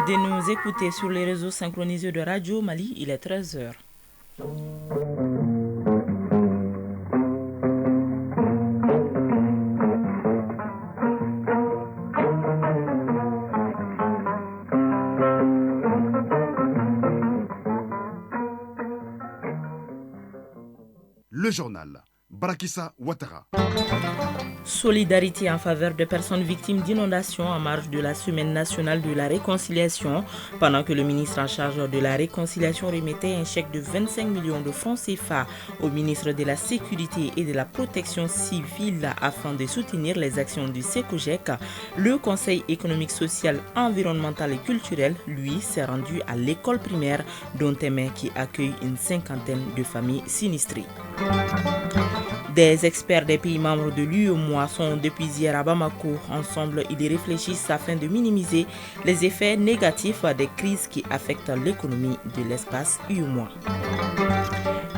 de nous écouter sur les réseaux synchronisés de Radio Mali. Il est 13h. Le journal Barakissa Ouattara. Solidarité en faveur des personnes victimes d'inondations en marge de la Semaine nationale de la réconciliation. Pendant que le ministre en charge de la réconciliation remettait un chèque de 25 millions de francs CFA au ministre de la Sécurité et de la Protection civile afin de soutenir les actions du SECOJEC, le Conseil économique, social, environnemental et culturel, lui, s'est rendu à l'école primaire d'Ontemé qui accueille une cinquantaine de familles sinistrées. Des experts des pays membres de l'UEMOA sont depuis hier à Bamako. Ensemble, ils réfléchissent afin de minimiser les effets négatifs des crises qui affectent l'économie de l'espace UEMOA.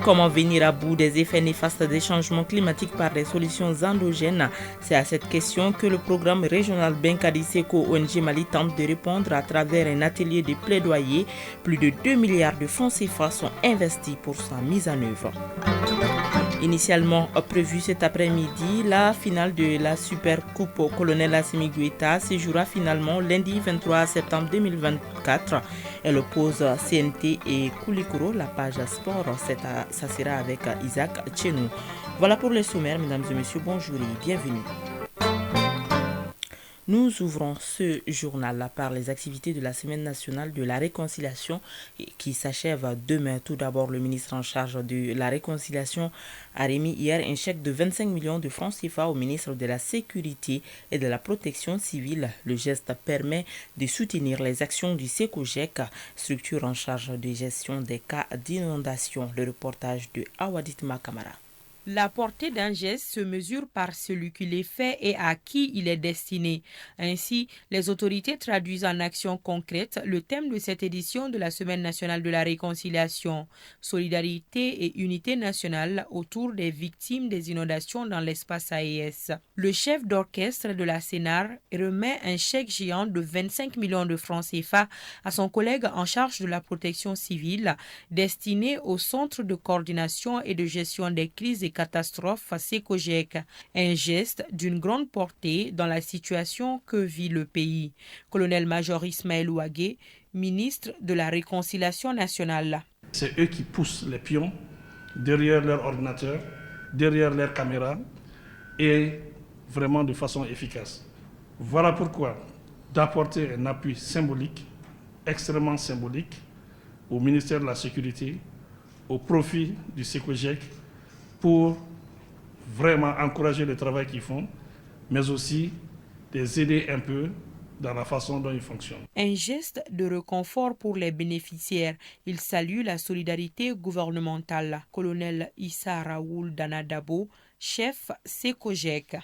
Comment venir à bout des effets néfastes des changements climatiques par des solutions endogènes? C'est à cette question que le programme régional Benkadi Seko ONG Mali tente de répondre à travers un atelier de plaidoyer. Plus de 2 milliards de francs CFA sont investis pour sa mise en œuvre. Initialement prévue cet après-midi, la finale de la Super Coupe au colonel Assimi Goïta se jouera finalement lundi 23 septembre 2024. Elle oppose CNT et Koulikoro. La page sport, ça sera avec Isaac Tchenou. Voilà pour les sommaires, mesdames et messieurs, bonjour et bienvenue. Nous ouvrons ce journal par les activités de la Semaine nationale de la réconciliation qui s'achève demain. Tout d'abord, le ministre en charge de la réconciliation a remis hier un chèque de 25 millions de francs CFA au ministre de la Sécurité et de la Protection civile. Le geste permet de soutenir les actions du SECOJEC, structure en charge de gestion des cas d'inondation. Le reportage de Awadit Makamara. La portée d'un geste se mesure par celui qui l'est fait et à qui il est destiné. Ainsi, les autorités traduisent en actions concrètes le thème de cette édition de la Semaine nationale de la réconciliation, solidarité et unité nationale autour des victimes des inondations dans l'espace AES. Le chef d'orchestre de la CENAR remet un chèque géant de 25 millions de francs CFA à son collègue en charge de la protection civile, destiné au Centre de coordination et de gestion des crises et catastrophes SECOJEC, un geste d'une grande portée dans la situation que vit le pays. Colonel-major Ismaël Ouagué, ministre de la Réconciliation nationale. C'est eux qui poussent les pions derrière leur ordinateur, derrière leur caméra et vraiment de façon efficace. Voilà pourquoi d'apporter un appui symbolique, extrêmement symbolique, au ministère de la Sécurité, au profit du SECOJEC, pour vraiment encourager le travail qu'ils font, mais aussi les aider un peu dans la façon dont ils fonctionnent. Un geste de réconfort pour les bénéficiaires. Il salue la solidarité gouvernementale. Colonel Issa Raoul Danadabo, chef SECOJEC.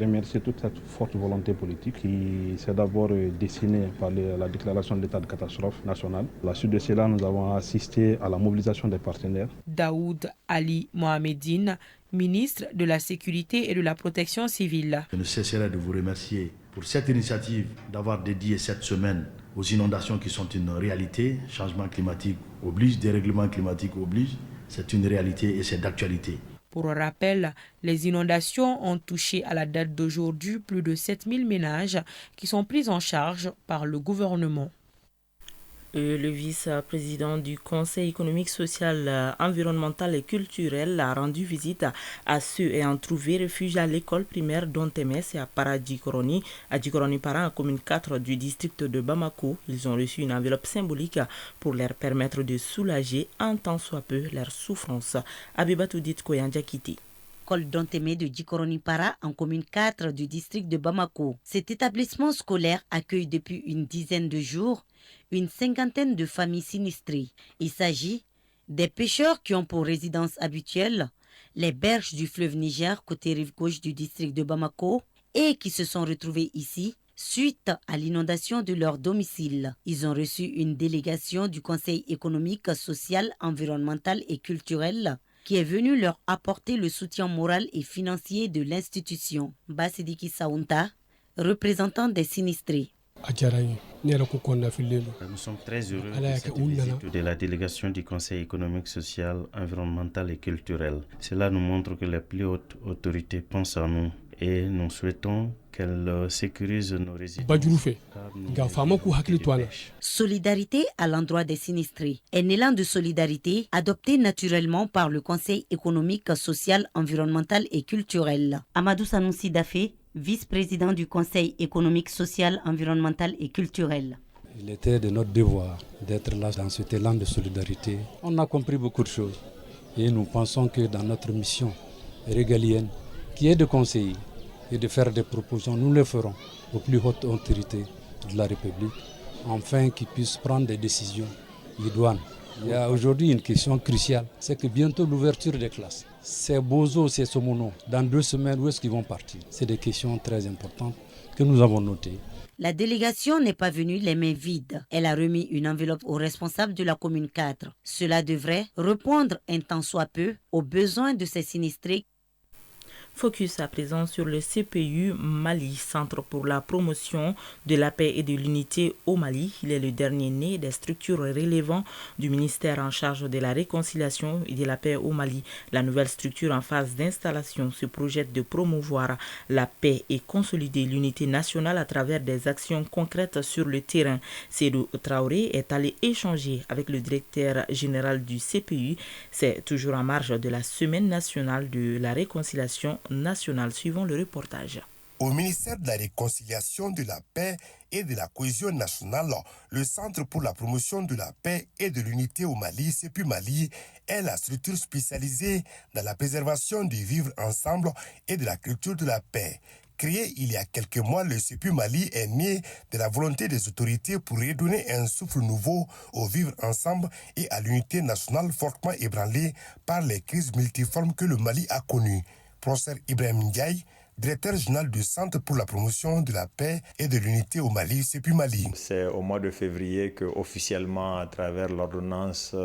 Remercier toute cette forte volonté politique qui s'est d'abord dessinée par la déclaration de l'état de catastrophe nationale. À la suite de cela, nous avons assisté à la mobilisation des partenaires. Daoud Ali Mohamedine, ministre de la Sécurité et de la Protection civile. Je ne cesserai de vous remercier pour cette initiative d'avoir dédié cette semaine aux inondations qui sont une réalité. Changement climatique oblige, dérèglement climatique oblige. C'est une réalité et c'est d'actualité. Pour rappel, les inondations ont touché à la date d'aujourd'hui plus de 7000 ménages qui sont pris en charge par le gouvernement. Le vice-président du Conseil économique, social, environnemental et culturel a rendu visite à ceux ayant trouvé refuge à l'école primaire d'Ontemé et à Paradjikoroni, à Djikoroni-Para, en commune 4 du district de Bamako. Ils ont reçu une enveloppe symbolique pour leur permettre de soulager un tant soit peu leur souffrance. Abibatou dit Koyandjakiti. École d'Ontemé de Djikoroni-Para en commune 4 du district de Bamako. Cet établissement scolaire accueille depuis une dizaine de jours une cinquantaine de familles sinistrées. Il s'agit des pêcheurs qui ont pour résidence habituelle les berges du fleuve Niger côté rive gauche du district de Bamako et qui se sont retrouvés ici suite à l'inondation de leur domicile. Ils ont reçu une délégation du Conseil économique, social, environnemental et culturel qui est venu leur apporter le soutien moral et financier de l'institution. Basidiki Saounta, représentant des sinistrés. Nous sommes très heureux de cette visite de la délégation du Conseil économique, social, environnemental et culturel. Cela nous montre que les plus hautes autorités pensent à nous et nous souhaitons qu'elles sécurisent nos résidences. Solidarité à l'endroit des sinistrés. Un élan de solidarité adopté naturellement par le Conseil économique, social, environnemental et culturel. Amadou Sanoussi Dafé, vice-président du Conseil économique, social, environnemental et culturel. Il était de notre devoir d'être là dans cet élan de solidarité. On a compris beaucoup de choses et nous pensons que dans notre mission régalienne, qui est de conseiller et de faire des propositions, nous le ferons aux plus hautes autorités de la République, afin qu'ils puissent prendre des décisions idoines. Il y a aujourd'hui une question cruciale, c'est que bientôt l'ouverture des classes. Ces Bozo, ces Somono, dans 2 semaines, où est-ce qu'ils vont partir? C'est des questions très importantes que nous avons notées. La délégation n'est pas venue les mains vides. Elle a remis une enveloppe aux responsables de la commune 4. Cela devrait répondre un tant soit peu aux besoins de ces sinistrés. Focus à présent sur le CPU Mali, Centre pour la promotion de la paix et de l'unité au Mali. Il est le dernier né des structures relevant du ministère en charge de la réconciliation et de la paix au Mali. La nouvelle structure en phase d'installation se projette de promouvoir la paix et consolider l'unité nationale à travers des actions concrètes sur le terrain. Seydou Traoré est allé échanger avec le directeur général du CPU. C'est toujours en marge de la Semaine nationale de la réconciliation nationale, suivant le reportage. Au ministère de la Réconciliation, de la Paix et de la Cohésion nationale, le Centre pour la promotion de la paix et de l'unité au Mali, CEPU Mali, est la structure spécialisée dans la préservation du vivre ensemble et de la culture de la paix. Créé il y a quelques mois, le CEPU Mali est né de la volonté des autorités pour redonner un souffle nouveau au vivre ensemble et à l'unité nationale fortement ébranlée par les crises multiformes que le Mali a connues. Professeur Ibrahim Ndiaye, directeur général du Centre pour la promotion de la paix et de l'unité au Mali, CEPU Mali. C'est au mois de février que, officiellement, à travers l'ordonnance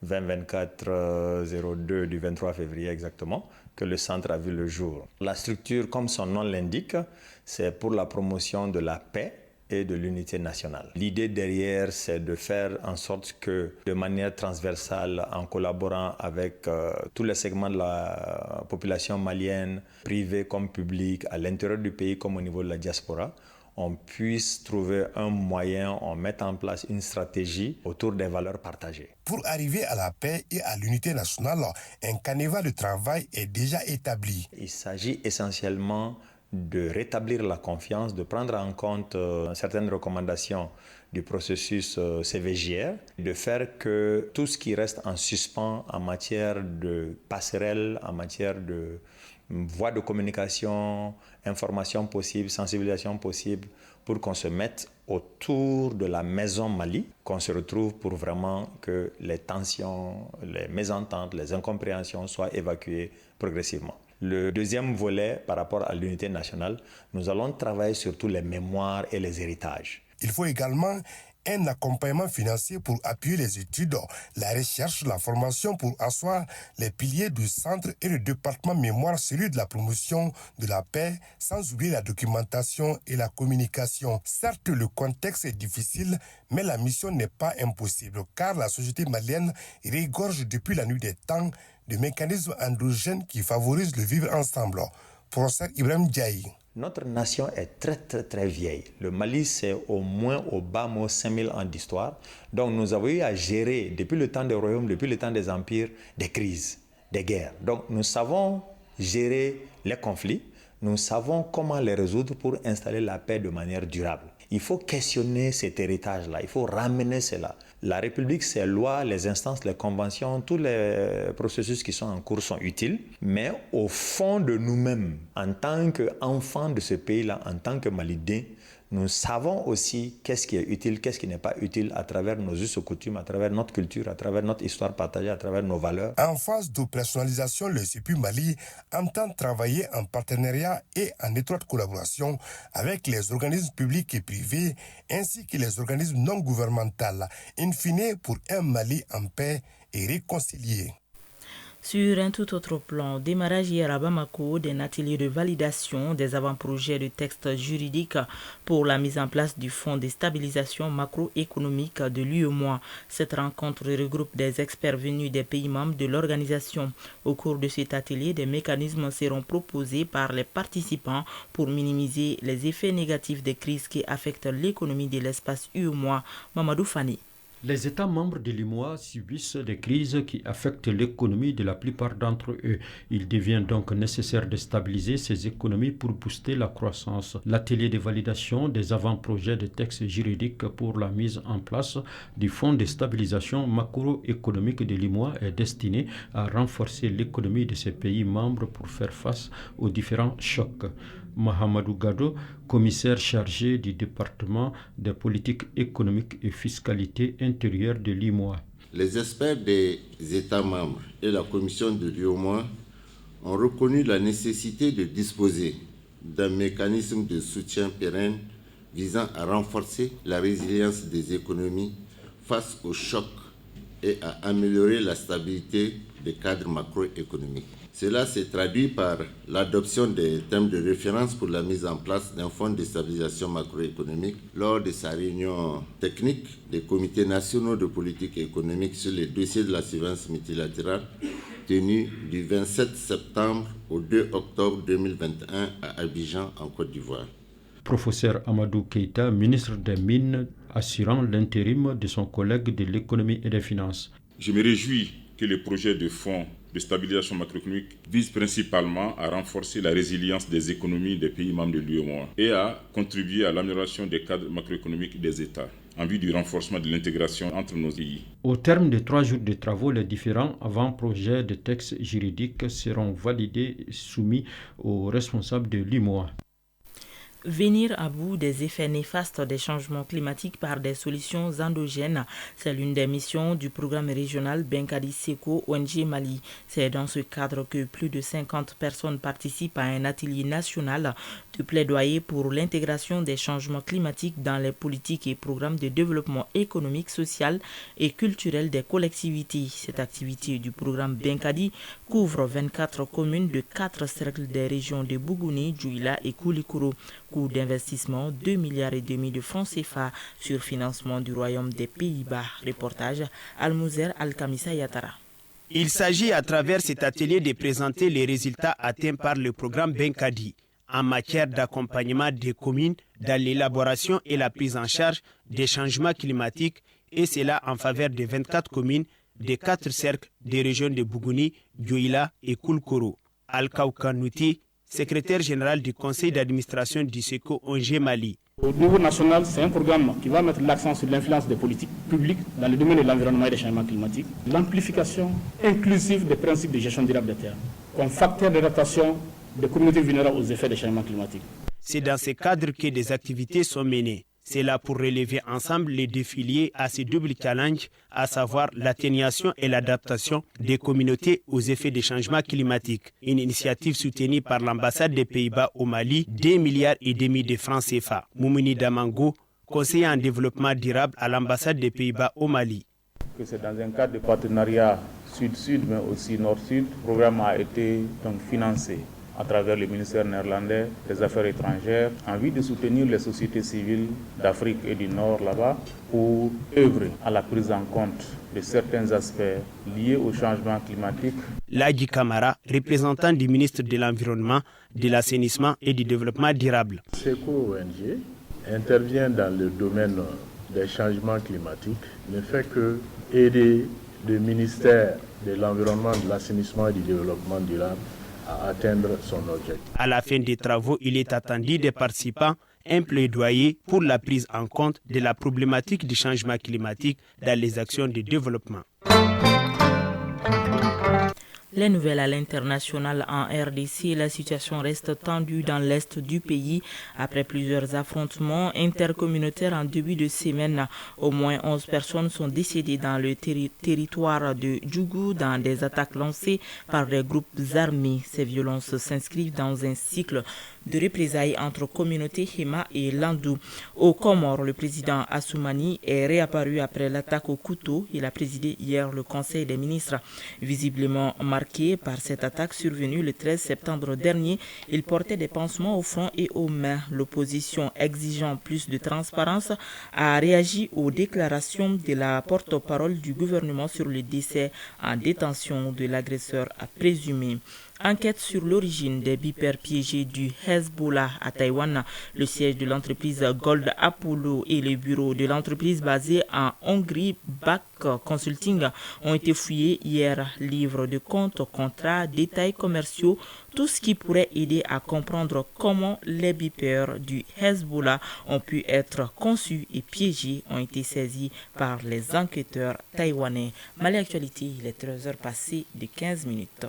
2024-02 du 23 février exactement, que le centre a vu le jour. La structure, comme son nom l'indique, c'est pour la promotion de la paix et de l'unité nationale. L'idée derrière, c'est de faire en sorte que, de manière transversale, en collaborant avec tous les segments de la population malienne, privée comme publique, à l'intérieur du pays comme au niveau de la diaspora, on puisse trouver un moyen, on mette en place une stratégie autour des valeurs partagées. Pour arriver à la paix et à l'unité nationale, un canevas de travail est déjà établi. Il s'agit essentiellement de rétablir la confiance, de prendre en compte certaines recommandations du processus CVJR, de faire que tout ce qui reste en suspens en matière de passerelle, en matière de voies de communication, information possible, sensibilisation possible, pour qu'on se mette autour de la maison Mali, qu'on se retrouve pour vraiment que les tensions, les mésententes, les incompréhensions soient évacuées progressivement. Le deuxième volet, par rapport à l'unité nationale, nous allons travailler sur tous les mémoires et les héritages. Il faut également un accompagnement financier pour appuyer les études, la recherche, la formation pour asseoir les piliers du centre et le département mémoire, celui de la promotion de la paix, sans oublier la documentation et la communication. Certes, le contexte est difficile, mais la mission n'est pas impossible, car la société malienne regorge depuis la nuit des temps de mécanismes endogènes qui favorisent le vivre ensemble. Professeur Ibrahim Ndiaye. Notre nation est très vieille. Le Mali, c'est au moins au bas mot 5000 ans d'histoire. Donc nous avons eu à gérer, depuis le temps des royaumes, depuis le temps des empires, des crises, des guerres. Donc nous savons gérer les conflits, nous savons comment les résoudre pour installer la paix de manière durable. Il faut questionner cet héritage-là, il faut ramener cela. La République, ses lois, les instances, les conventions, tous les processus qui sont en cours sont utiles, mais au fond de nous-mêmes, en tant qu'enfants de ce pays-là, en tant que Malidés, nous savons aussi qu'est-ce qui est utile, qu'est-ce qui n'est pas utile à travers nos us et coutumes, à travers notre culture, à travers notre histoire partagée, à travers nos valeurs. En phase d'opérationnalisation, le CEPU Mali entend travailler en partenariat et en étroite collaboration avec les organismes publics et privés ainsi que les organismes non gouvernementaux, in fine pour un Mali en paix et réconcilié. Sur un tout autre plan, démarrage hier à Bamako d'un atelier de validation des avant-projets de textes juridiques pour la mise en place du Fonds de stabilisation macroéconomique de l'UEMOA. Cette rencontre regroupe des experts venus des pays membres de l'organisation. Au cours de cet atelier, des mécanismes seront proposés par les participants pour minimiser les effets négatifs des crises qui affectent l'économie de l'espace UEMOA. Mamadou Fani. Les États membres de l'UEMOA subissent des crises qui affectent l'économie de la plupart d'entre eux. Il devient donc nécessaire de stabiliser ces économies pour booster la croissance. L'atelier de validation des avant-projets de textes juridiques pour la mise en place du Fonds de stabilisation macroéconomique de l'UEMOA est destiné à renforcer l'économie de ces pays membres pour faire face aux différents chocs. Mahamadou Gado, commissaire chargé du département des politiques économiques et fiscalité intérieure de l'UEMOA. Les experts des États membres et la commission de l'UEMOA ont reconnu la nécessité de disposer d'un mécanisme de soutien pérenne visant à renforcer la résilience des économies face aux chocs et à améliorer la stabilité des cadres macroéconomiques. Cela s'est traduit par l'adoption des thèmes de référence pour la mise en place d'un fonds de stabilisation macroéconomique lors de sa réunion technique des comités nationaux de politique économique sur les dossiers de la surveillance multilatérale tenue du 27 septembre au 2 octobre 2021 à Abidjan, en Côte d'Ivoire. Professeur Amadou Keïta, ministre des Mines, assurant l'intérim de son collègue de l'économie et des finances. Je me réjouis que le projet de fonds de stabilisation macroéconomique vise principalement à renforcer la résilience des économies des pays membres de l'UEMOA et à contribuer à l'amélioration des cadres macroéconomiques des États en vue du renforcement de l'intégration entre nos pays. Au terme de 3 jours de travaux, les différents avant-projets de textes juridiques seront validés et soumis aux responsables de l'UEMOA. Venir à bout des effets néfastes des changements climatiques par des solutions endogènes, c'est l'une des missions du programme régional Benkadi Seko ONG Mali. C'est dans ce cadre que plus de 50 personnes participent à un atelier national de plaidoyer pour l'intégration des changements climatiques dans les politiques et programmes de développement économique, social et culturel des collectivités. Cette activité du programme Benkadi couvre 24 communes de 4 cercles des régions de Bougouni, Djouila et Koulikoro. Coût d'investissement 2,5 milliards de francs CFA sur financement du Royaume des Pays-Bas. Reportage Almouzer Al-Kamissa Yatara. Il s'agit à travers cet atelier de présenter les résultats atteints par le programme Benkadi en matière d'accompagnement des communes dans l'élaboration et la prise en charge des changements climatiques, et cela en faveur de 24 communes des 4 cercles des régions de Bougouni, Djouila et Koulikoro. Al-Kaoukanouti, secrétaire général du conseil d'administration du SECO ONG Mali. Au niveau national, c'est un programme qui va mettre l'accent sur l'influence des politiques publiques dans le domaine de l'environnement et des changements climatiques, l'amplification inclusive des principes de gestion durable des terres, comme facteur d'adaptation des communautés vulnérables aux effets des changements climatiques. C'est dans ce cadre que des activités sont menées. C'est là pour relever ensemble les défis liés à ces doubles challenges, à savoir l'atténuation et l'adaptation des communautés aux effets des changements climatiques. Une initiative soutenue par l'ambassade des Pays-Bas au Mali, 2,5 milliards de francs CFA. Moumouni Damango, conseiller en développement durable à l'ambassade des Pays-Bas au Mali. C'est dans un cadre de partenariat sud-sud, mais aussi nord-sud. Le programme a été donc financé à travers le ministère néerlandais des Affaires étrangères, en vue de soutenir les sociétés civiles d'Afrique et du Nord là-bas pour œuvrer à la prise en compte de certains aspects liés au changement climatique. Lagi Kamara, représentant du ministre de l'Environnement, de l'Assainissement et du Développement durable. SECO ONG intervient dans le domaine des changements climatiques, ne fait que aider le ministère de l'Environnement, de l'Assainissement et du Développement durable à atteindre son objectif. À la fin des travaux, il est attendu des participants un plaidoyer pour la prise en compte de la problématique du changement climatique dans les actions de développement. Les nouvelles à l'international en RDC, la situation reste tendue dans l'est du pays. Après plusieurs affrontements intercommunautaires en début de semaine, au moins 11 personnes sont décédées dans le territoire de Djougou dans des attaques lancées par des groupes armés. Ces violences s'inscrivent dans un cycle de représailles entre communautés Hema et Landou. Au Comores, le président Assoumani est réapparu après l'attaque au couteau. Il a présidé hier le Conseil des ministres. Visiblement marqué par cette attaque survenue le 13 septembre dernier, il portait des pansements au front et aux mains. L'opposition, exigeant plus de transparence, a réagi aux déclarations de la porte-parole du gouvernement sur le décès en détention de l'agresseur présumé. Enquête sur l'origine des bipères piégés du Hezbollah à Taïwan. Le siège de l'entreprise Gold Apollo et le bureau de l'entreprise basée en Hongrie, Back Consulting, ont été fouillés hier. Livres de comptes, contrats, détails commerciaux, tout ce qui pourrait aider à comprendre comment les bipères du Hezbollah ont pu être conçus et piégés ont été saisis par les enquêteurs taïwanais. Mali Actualité, il est 13h passées de 15 minutes.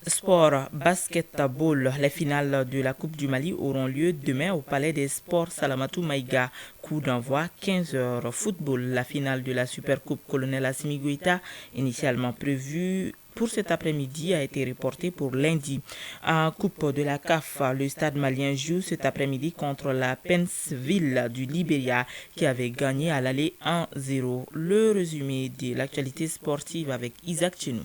Sport, basketball, les finales de la Coupe du Mali auront lieu demain au Palais des Sports Salamatou Maïga. Coup d'envoi 15h. Football, la finale de la Supercoupe Colonel Assimi Goïta, initialement prévue pour cet après-midi, a été reportée pour lundi. En Coupe de la CAF, le Stade malien joue cet après-midi contre la Pennsville du Libéria qui avait gagné à l'aller 1-0. Le résumé de l'actualité sportive avec Isaac Chenou.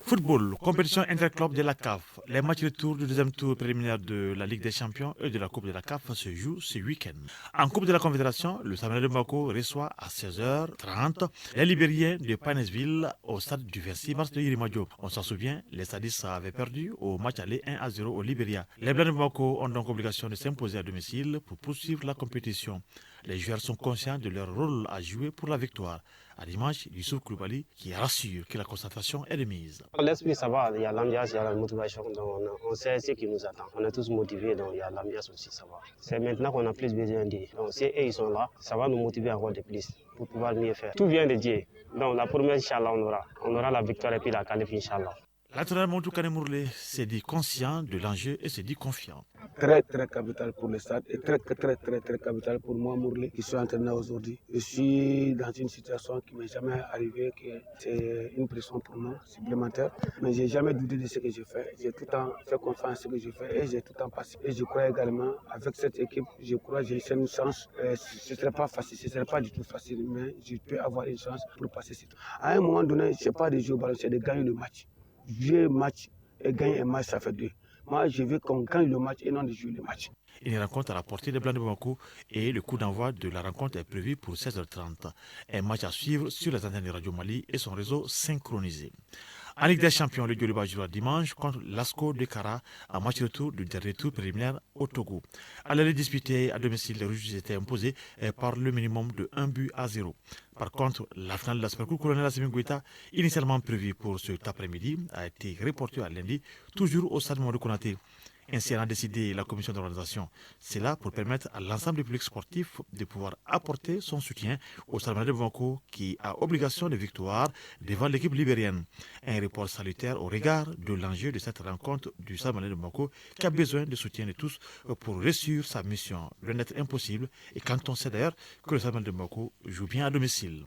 Football, compétition interclub de la CAF. Les matchs retour du deuxième tour préliminaire de la Ligue des Champions et de la Coupe de la CAF se jouent ce week-end. En Coupe de la Confédération, le Samuel de Bamako reçoit à 16h30 les Libériens de Pennsville au stade du 26 mars de Yirimadio. On s'en souvient, les Stadistes avaient perdu au match aller 1-0 au Libéria. Les Blancs de Bamako ont donc obligation de s'imposer à domicile pour poursuivre la compétition. Les joueurs sont conscients de leur rôle à jouer pour la victoire. À dimanche, Youssouf Koulibaly qui rassure que la concentration est de mise. L'esprit, ça va, il y a l'ambiance, il y a la motivation, donc on sait ce qui nous attend. On est tous motivés, donc il y a l'ambiance aussi, ça va. C'est maintenant qu'on a plus besoin d'eux. Donc si eux ils sont là, ça va nous motiver encore de plus pour pouvoir mieux faire. Tout vient de Dieu. Donc la première, Inch'Allah, on aura la victoire et puis la qualif, Inch'Allah. L'entraîneur Montou Kanemourlé s'est dit conscient de l'enjeu et s'est dit confiant. Très capital pour le stade et très capital pour moi, Mourlé, qui suis entraîneur aujourd'hui. Je suis dans une situation qui ne m'est jamais arrivée, que c'est une pression pour moi supplémentaire. Mais je n'ai jamais douté de ce que je fais. J'ai tout le temps fait confiance à ce que je fais et j'ai tout le temps passé. Et je crois également, avec cette équipe, je crois que j'ai une chance. Ce ne serait pas facile, ce ne serait pas du tout facile, mais je peux avoir une chance pour passer ce temps. À un moment donné, ce n'est pas de jouer au ballon, c'est de gagner le match. Jouer un match et gagner un match, ça fait deux. Moi, je veux qu'on gagne le match et non de jouer le match. Une rencontre à la portée des Blancs de Bamako et le coup d'envoi de la rencontre est prévu pour 16h30. Un match à suivre sur les antennes de Radio Mali et son réseau synchronisé. En Ligue des Champions, le Djoliba jouera dimanche contre l'Asco de Kara en match retour du dernier tour préliminaire au Togo. À l'aller disputé à domicile, les Rouges étaient imposés par le minimum de 1-0. Par contre, la finale de la Supercoupe Colonel Assimi Goïta, initialement prévue pour cet après-midi, a été reportée à lundi, toujours au stade Mamadou Konaté. Ainsi en a décidé la commission d'organisation. C'est là pour permettre à l'ensemble du public sportif de pouvoir apporter son soutien au Stade de Bamako qui a obligation de victoire devant l'équipe libérienne. Un report salutaire au regard de l'enjeu de cette rencontre du Stade de Bamako qui a besoin de soutien de tous pour réussir sa mission. Loin d'être impossible et quand on sait d'ailleurs que le Stade de Bamako joue bien à domicile.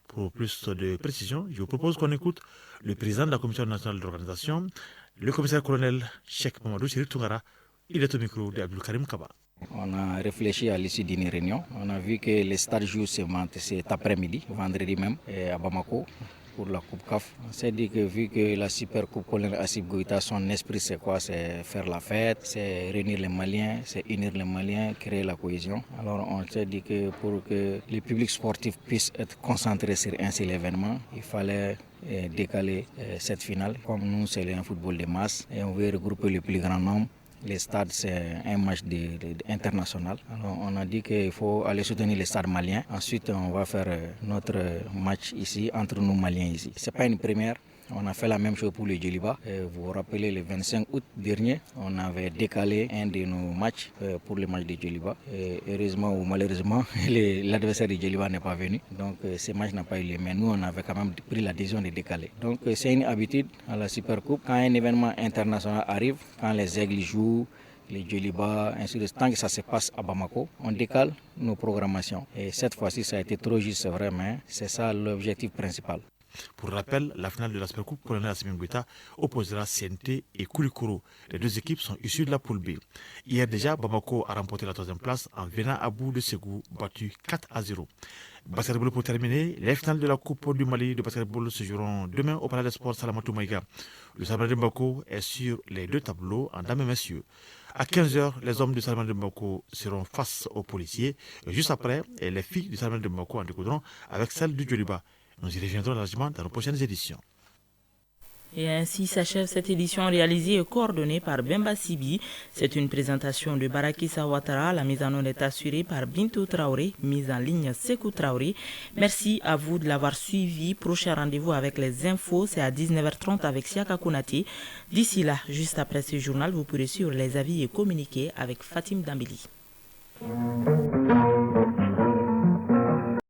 Pour plus de précision, je vous propose qu'on écoute le président de la commission nationale d'organisation, le commissaire-colonel Cheikh Mamadou Chérif Toungara. Il est au micro d'Abdul Karim Kaba. On a réfléchi à l'issue d'une réunion. On a vu que les stades jouent cet après-midi, vendredi même, à Bamako, pour la Coupe CAF. On s'est dit que vu que la Super Coupe Colonel Assimi Goïta, son esprit c'est quoi? C'est faire la fête, c'est réunir les Maliens, c'est unir les Maliens, créer la cohésion. Alors on s'est dit que pour que le public sportif puisse être concentré sur un seul événement, il fallait décaler cette finale. Comme nous, c'est un football de masse et on veut regrouper le plus grand nombre. Les stades, c'est un match international. Alors, on a dit qu'il faut aller soutenir les stades maliens. Ensuite, on va faire notre match ici, entre nous Maliens ici. Ce n'est pas une première. On a fait la même chose pour le Djoliba. Vous vous rappelez, le 25 août dernier, on avait décalé un de nos matchs pour le match de Djoliba. Heureusement ou malheureusement, l'adversaire de Djoliba n'est pas venu. Donc ce match n'a pas eu lieu. Mais nous, on avait quand même pris la décision de décaler. Donc c'est une habitude à la Supercoupe. Quand un événement international arrive, quand les Aigles jouent, les Djoliba, ainsi de suite, tant que ça se passe à Bamako, on décale nos programmations. Et cette fois-ci, ça a été trop juste, c'est vrai, mais c'est ça l'objectif principal. Pour rappel, la finale de la Super Coupe Colonel Assimi Goïta opposera CNT et Koulikoro. Les deux équipes sont issues de la poule B. Hier déjà, Bamako a remporté la 3e place en venant à bout de Ségou, battu 4-0. Basketball pour terminer, les finales de la Coupe du Mali de basketball se joueront demain au Palais des Sports Salamatou Maïga. Le Salman de Bamako est sur les 2 tableaux en dames et messieurs. À 15h, les hommes du Salman de Bamako seront face aux policiers. Et juste après, les filles du Salman de Bamako en découdront avec celles du Djoliba. Nous y reviendrons largement dans nos prochaines éditions. Et ainsi s'achève cette édition réalisée et coordonnée par Bemba Sibi. C'est une présentation de Barakissa Ouattara. La mise en onde est assurée par Bintou Traoré, mise en ligne Sekou Traoré. Merci à vous de l'avoir suivi. Prochain rendez-vous avec les infos, c'est à 19h30 avec Siaka Kounati. D'ici là, juste après ce journal, vous pourrez suivre les avis et communiquer avec Fatim Dambili.